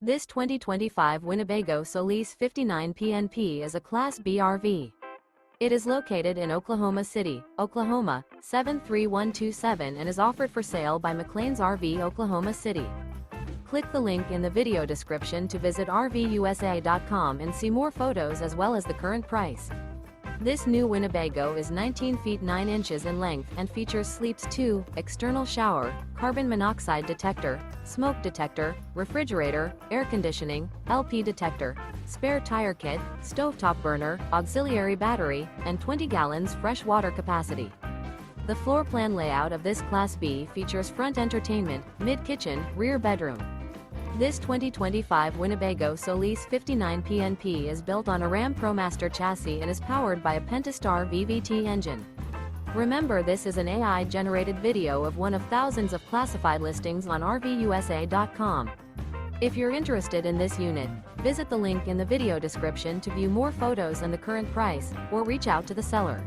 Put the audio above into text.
This 2025 Winnebago Solis 59P-NP is a Class B RV. It is located in Oklahoma City, Oklahoma, 73127 and is offered for sale by McClain's RV Oklahoma City. Click the link in the video description to visit RVUSA.com and see more photos as well as the current price. This new Winnebago is 19 feet 9 inches in length and features Sleeps 2, external shower, carbon monoxide detector, smoke detector, refrigerator, air conditioning, LP detector, spare tire kit, stovetop burner, auxiliary battery, and 20 gallons fresh water capacity. The floor plan layout of this Class B features front entertainment, mid-kitchen, rear bedroom. This 2025 Winnebago Solis 59P-NP is built on a Ram ProMaster chassis and is powered by a Pentastar VVT engine. Remember, this is an AI-generated video of one of thousands of classified listings on RVUSA.com. If you're interested in this unit, visit the link in the video description to view more photos and the current price, or reach out to the seller.